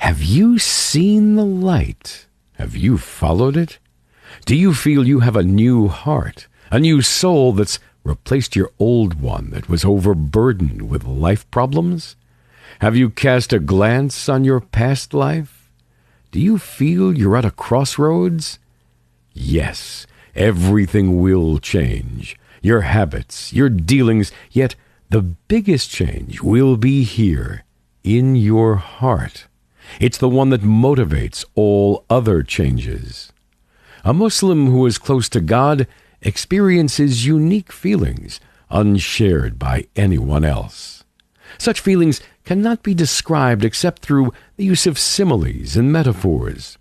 Have you seen the light? Have you followed it? Do you feel you have a new heart, a new soul that's replaced your old one that was overburdened with life problems? Have you cast a glance on your past life? Do you feel you're at a crossroads? Yes, everything will change. Your habits, your dealings, yet the biggest change will be here, in your heart. It's the one that motivates all other changes. A Muslim who is close to God experiences unique feelings unshared by anyone else. Such feelings cannot be described except through the use of similes and metaphors.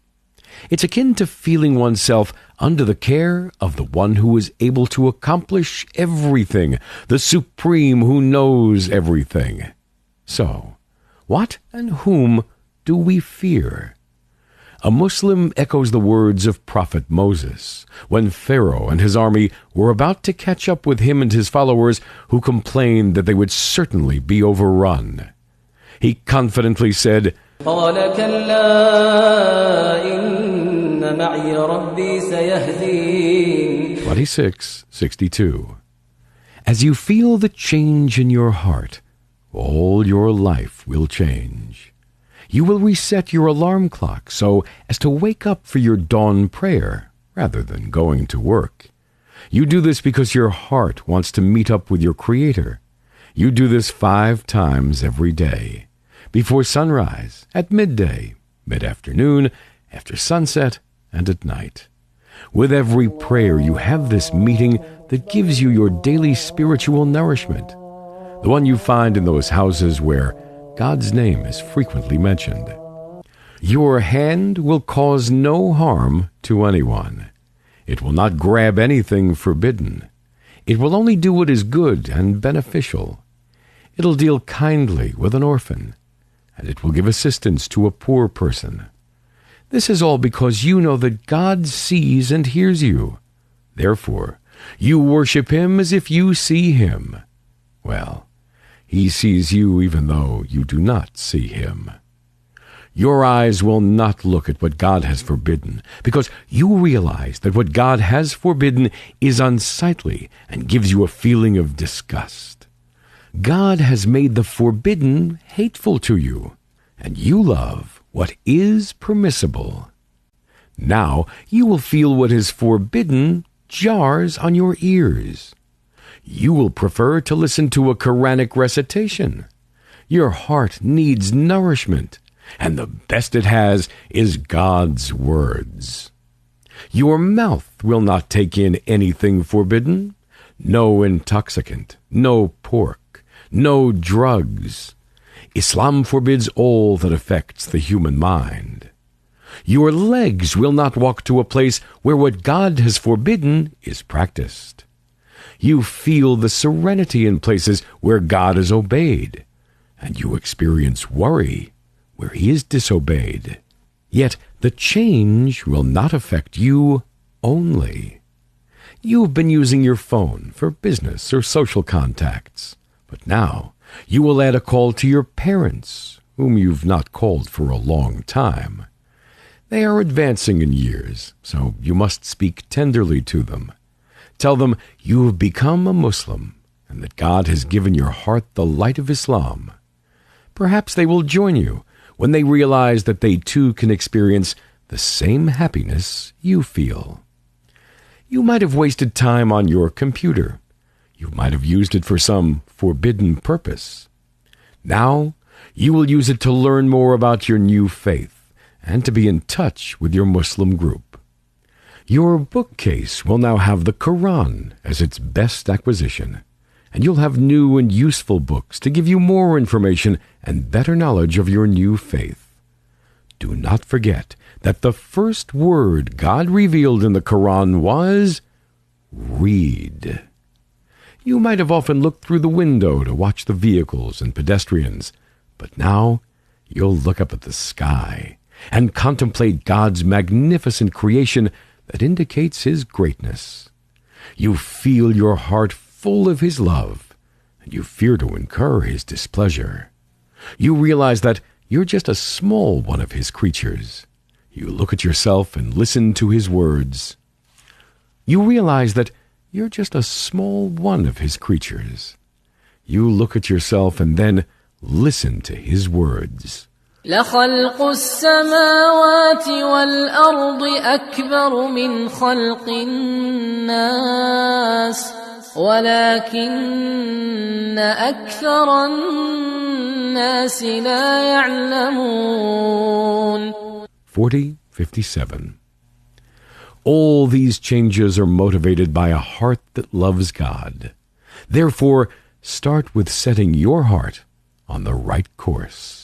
It's akin to feeling oneself under the care of the one who is able to accomplish everything, the Supreme who knows everything. So, what and whom do we fear? A Muslim echoes the words of Prophet Moses when Pharaoh and his army were about to catch up with him and his followers, who complained that they would certainly be overrun. He confidently said, قال كلا إن معي ربي سيهدين. 26:62. As you feel the change in your heart, all your life will change. You will reset your alarm clock so as to wake up for your dawn prayer rather than going to work. You do this because your heart wants to meet up with your Creator. You do this 5 times every day: before sunrise, at midday, mid-afternoon, after sunset, and at night. With every prayer, you have this meeting that gives you your daily spiritual nourishment, the one you find in those houses where God's name is frequently mentioned. Your hand will cause no harm to anyone. It will not grab anything forbidden. It will only do what is good and beneficial. It'll deal kindly with an orphan, and it will give assistance to a poor person. This is all because you know that God sees and hears you. Therefore, you worship Him as if you see Him. Well, He sees you even though you do not see Him. Your eyes will not look at what God has forbidden, because you realize that what God has forbidden is unsightly and gives you a feeling of disgust. God has made the forbidden hateful to you, and you love what is permissible. Now you will feel what is forbidden jars on your ears. You will prefer to listen to a Quranic recitation. Your heart needs nourishment, and the best it has is God's words. Your mouth will not take in anything forbidden. No intoxicant, no pork, no drugs. Islam forbids all that affects the human mind. Your legs will not walk to a place where what God has forbidden is practiced. You feel the serenity in places where God is obeyed, and you experience worry where He is disobeyed. Yet the change will not affect you only. You've been using your phone for business or social contacts, but now you will add a call to your parents, whom you've not called for a long time. They are advancing in years, so you must speak tenderly to them. Tell them you have become a Muslim and that God has given your heart the light of Islam. Perhaps they will join you when they realize that they too can experience the same happiness you feel. You might have wasted time on your computer. You might have used it for some forbidden purpose. Now you will use it to learn more about your new faith and to be in touch with your Muslim group. Your bookcase will now have the Quran as its best acquisition, and you'll have new and useful books to give you more information and better knowledge of your new faith. Do not forget that the first word God revealed in the Quran was read. You might have often looked through the window to watch the vehicles and pedestrians, but now you'll look up at the sky and contemplate God's magnificent creation that indicates His greatness. You feel your heart full of His love, and you fear to incur His displeasure. You realize that you're just a small one of his creatures. You look at yourself and listen to his words. You realize that you're just a small one of his creatures. You look at yourself and then listen to his words. لخلق السماوات والأرض أكبر من خلق الناس ولكن أكثر الناس لا يعلمون. 40:57. All these changes are motivated by a heart that loves God. Therefore, start with setting your heart on the right course.